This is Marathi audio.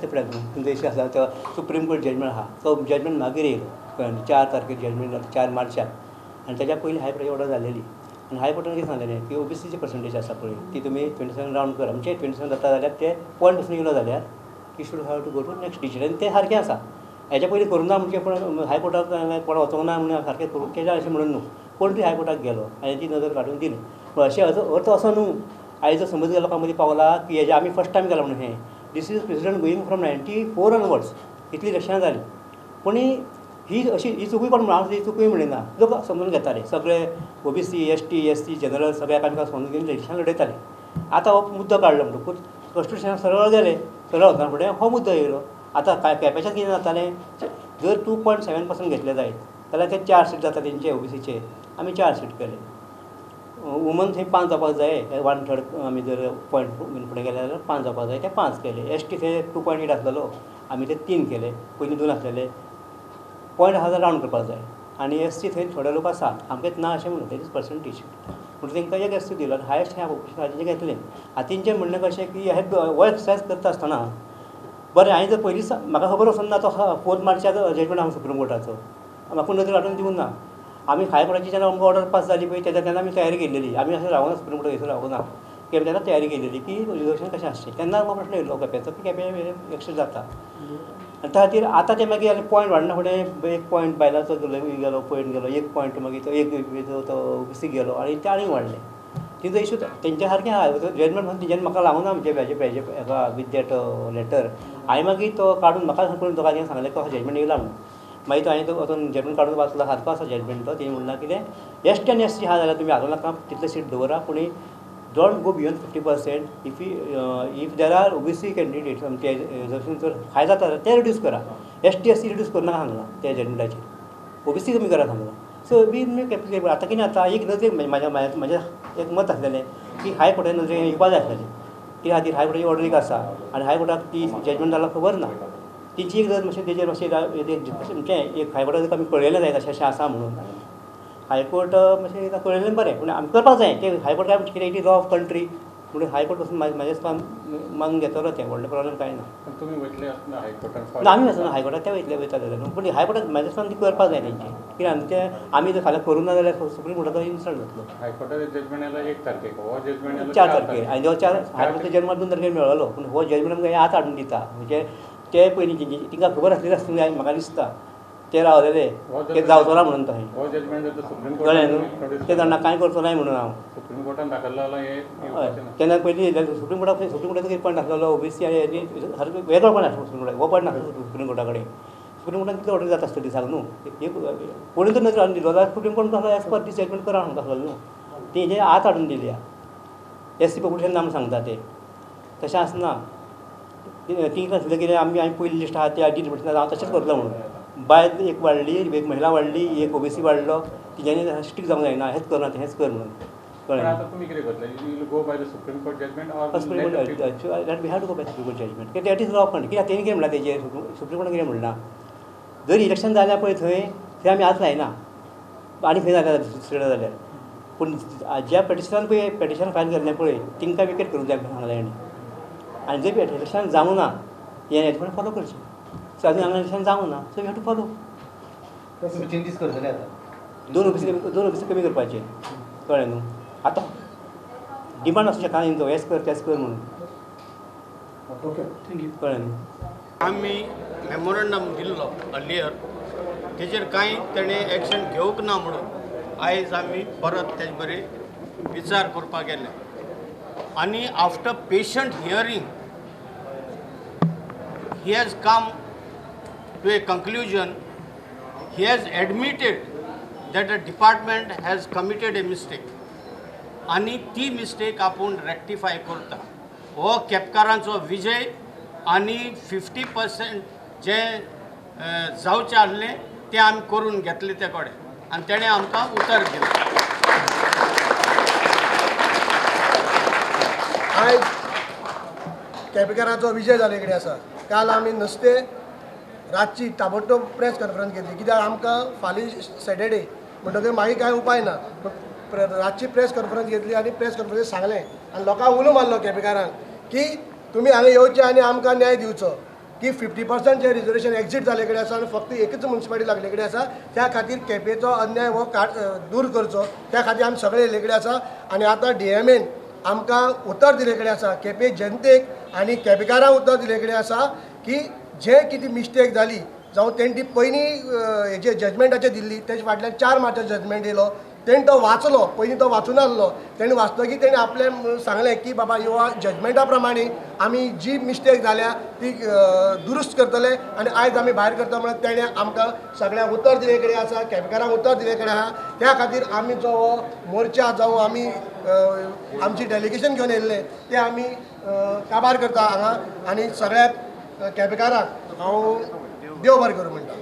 फुड्यान तुमचो इशू आसा तो सुप्रीम कोर्ट जजमेंट आहा तो जजमेंट मागीर येयलो कळ्ळें 4 तारखेक जजमेंट 4 मार्चाक आनी तेज्या पयलीं हायकोर्टाची ऑर्डर जालेली आनी हायकोर्टान कितें सांगलेलें की ओबीसीची पर्संटेज आसा पळय ती तुमी 27 रावंड कर म्हणजे 27 जाता जाल्यार ते पॉयंट पासून येयलो जाल्यार की should have to go to next decision आनी तें सारकें आसा हेच्या पयलीं करूं ना म्हणजे पूण हायकोर्टाक कोण वचोंक ना म्हणून सारकें करूं तेज्या अशें म्हणून न्हू कोण तरी हायकोर्टाक गेलो आनी ती नजर काडून दिली पूण अशें अर्थ असो न्हू आयज जर समज लोकां मदीं पावला की हेजें आमी फस्ट टायम केलां म्हणून हें this is president going from 94 onwards इतलीं इलेक्शनां जालीं पूण ही अशी ही चुकूय कोण हांव ही चुकूय म्हणिना लोक समजून घेताले सगळे ओबीसी एसटी एससी जनरल सगळे एकामेकाक समजून घेवन इलेक्शन लडयताले आतां हो मुद्दो काडलो म्हणटकूच कॉन्स्टिट्युशनाक सरळ गेले सरळ वचना फुडें हो मुद्दो येयलो आतां केपेच्यान कितें जातालें जर 2.7% घेतले जायत जाल्यार ते 4 सीट जाता तेंचे ओबीसीचे आमी 4 सीट केले वुमन थंय 5 जावपाक जाय 1/3 आमी जर पॉयंट फुडें गेले जाल्यार 5 जावपाक जाय ते 5 केले एसटी थंय 2.8 आसलेलो आमी ते 3 केले पयलीं 2 आसलेले पॉयंट आहा जाल्यार रावंड करपाक जाय आनी एसटी थंय थोडे लोक आसा आमकां ना अशें म्हणून तेच पर्संटेज म्हणून तांकां एक एसटी दिलो आनी हायस्ट ह्या ओबीसी घेतलें आतां तेंचें म्हणणें कशें की हे हो एक्सरसायज करता आसतना बरें हांवें जर पयलींच म्हाका खबर आसून ना तो 4 मार्चाक जजमेंट आहा सुप्रीम कोर्टाचो म्हाका नदर काडून दिवं ना आमी हायकोर्टाची जेन्ना आमकां ऑर्डर पास जाली पळय तेन्ना आमी तयारी केल्लेली आमी अशें रावना सुप्रीम कोर्टाक थंयसर रावना केन्ना तेन्ना तयारी केल्लेली की इलेक्शन कशें आसचें तेन्ना म्हाका प्रश्न येयलो केपेचो की केपे इलेक्शन जाता आनी त्या खातीर आतां ते मागीर पॉयंट वाडना फुडें 1 पॉयंट बायलाचो गेलो पॉयंट गेलो 1 पॉयंट मागीर तो एक तो ओबीसी गेलो आनी ते आनीक वाडले तिजो इशू तेंच्या सारकें आहा जजमेंट तेंच्यानी म्हाका लागूना म्हणजे हेजे हेका विथ दॅट लेटर हांवें मागीर तो काडून म्हाका करून तो काडून सांगलें तो जजमेंट येयला म्हणून मागीर तो हांवें तो वचून जजमेंट काडून वाचलो सारको आसा जजमेंट तो तेणी म्हणलां कितें एसटी आनी एससी आहा जाल्यार तुमी हाडूं नाका तितले सीट दवरा पूण don't go beyond 50% if there are OBC candidates ते रिजर्वेशन जर हाय जाता जाल्यार ते रिड्यूस करा एसटी एससी रिड्यूस करनाका सांगलां त्या जजमेंटाचेर ओबीसी कमी करा सांगलां सो वी कॅपिटल आतां कितें जाता एक नजरेक म्हाजें एक मत आसलेलें की हायकोर्टान नजरेन येवपा जाय आसलेलें त्या खातीर हायकोर्टाची ऑर्डर एक आसा आनी हायकोर्टाक ती जजमेंट जाल्यार खबर ना तेंची एक जर मातशें तेजेर मातशें म्हणजे एक हायकोर्टाक आमी कळयलें जाय अशें अशें आसा म्हणून हायकोर्ट मातशें कळयलें बरें पूण आमी करपाक जाय तें हायकोर्ट काय कितें it is law of country म्हणून हायकोर्ट वचून म्हाज्या हिसपान मागून घेतलो तें व्हडलें प्रॉब्लेम कांय ना तुमी वयतले हायकोर्टान ना आमी वचना हायकोर्टाक ते वयतले पूण हायकोर्टाक म्हाज्या हिसपान ती करपाक जाय तेंची कित्याक आमी तें आमी जर फाल्यां करूं ना जाल्यार सुप्रीम कोर्टाचो इन्सल्ट जातलो हायकोर्टाचो जजमेंट येयला 1 तारखेक हो जजमेंट 4 तारखेर आनी हो 4 हायकोर्टाचो जजमेंट 2 तारखेर मेळ्ळो पूण हो जजमेंट आमकां आतां हाडून दिता म्हणजे ते पयलीं तिंका खबर आसलेली आसतली जाय म्हाका दिसता ते रावलेले ते जावचो ना म्हणून तो हो जजमेंट जर सुप्रीम कळ्ळें न्हू ते जाणा कांय करचो नाय म्हणून हांव सुप्रीम कोर्टान दाखल जालां हे तेन्ना पयलीं सुप्रीम कोर्टाचो कितें पॉयंट आसलेलो ओबीसी आनी हेजी वेगळो पॉयंट आसलो सुप्रीम कोर्टाक हो पॉयंट नासलो सुप्रीम कोर्टा कडेन सुप्रीम कोर्टान कितले ऑर्डर जाता आसतली सांग न्हू कोणी जर नजर हाडून दिलो जाल्यार सुप्रीम कोर्ट कसलो एज पर दीस जजमेंट करा म्हणून आसलो न्हू तेजे आत हाडून दिल्या एससी पॉप्युलेशन नाम सांगता ते तशें आसना तिंका आसलें कितें आमी पयली लिस्ट आहा त्या डिलिमिटेशन हांव तशेंच करतलो म्हणून बायल एक वाडली एक महिला वाडली एक ओबीसी वाडलो तिच्यांनी स्ट्रीक जावंक जायना हेंच करना हेंच कर म्हणून कळ्ळें आतां तुमी कितें करतले you will go by the supreme court judgment or supreme court we have to go by supreme court judgment कित्याक that is law of country कित्याक तेणी कितें म्हणलां तेजेर सुप्रीम कोर्टान कितें म्हणलां जर इलेक्शन जाल्यार पळय थंय आमी आज लायना आनी खंय जाल्यार दुसरे जाल्यार पूण ज्या पेटिशनान पळय पेटिशन फायल केल्लें पळय तिंकां वेकेट करूंक जाय सांगलें हेणी आनी जर इलेक्शन जावं ना हें तुमी फॉलो करचें सो आजून हांगा इलेक्शन जावं ना so we have to follow changes करतले आतां 2 ओबीसी कमी करपाचे कळ्ळें न्हू आतां डिमांड आसूं शकना तेंचो हेच कर तेच कर म्हणून ओके थँक्यू कळ्ळें न्हू आमी मेमोरंडम दिल्लो अर्लियर तेजेर कांय तेणें एक्शन घेवंक ना म्हणून आयज आमी परत तेजे बरे विचार करपाक गेले आनी after patient hearing he has come to a conclusion. He has admitted that the department has committed a mistake. आणि ती मिस्टेक आपूण रेक्टिफाय करता हो केपकारांचो विजय आनी 50% जे जावचें आसलें तें आमी करून घेतलें ते कडेन आनी तेणें आमकां उतर दिलें. आयज केपेकारांचो विजय जाले कडेन आसा. काल आमी नुस्तें रातची ताबडतोब प्रेस कॉन्फरन्स घेतली कित्याक आमकां फाल्यां सॅटर्डे म्हणटकीर मागीर कांय उपाय ना रातची प्रेस कॉन्फरन्स घेतली आनी प्रेस कॉन्फरन्स सांगलें आनी लोकांक उलो मारलो केपेकारांक की तुमी हांगा येवचें आनी आमकां न्याय दिवचो की 50% जे रिजर्वेशन एक्झिट जाले कडेन आसा आनी फक्त एकच म्युन्सिपालिटी लागले कडेन आसा त्या खातीर केपेंचो अन्याय हो दूर करचो त्या खातीर आमी सगळे येयले कडेन आसा आनी आतां DMAन आमकां उतर दिले कडेन आसा केपें जनतेक आनी केपेकारांक उतर दिले कडेन आसा की जे कितें मिस्टेक जाली जावं तेणी पयलीं हेजे जजमेंटाचेर दिल्ली तेजे फाटल्यान 4 मार्चाचो जजमेंट येयलो तेणी तो वाचलो पयलीं तो वाचून आसलो तेणी वाचतकीर तेणी आपलें सांगलें की बाबा ह्यो जजमेंटा प्रमाणे आमी जी मिस्टेक जाल्या ती दुरुस्त करतले आनी आयज आमी भायर करता म्हणून तेणें आमकां सगळ्यांक उतर दिले कडेन आसा केपेकारांक उतर दिले कडेन आसा त्या खातीर आमी जो हो मोर्चा जावं आमी आमची डेलिगेशन घेवन येयल्ले ते आमी काबार करता हांगा आनी सगळ्याक केपेकारांक हांव देव बरें करूं म्हणटा.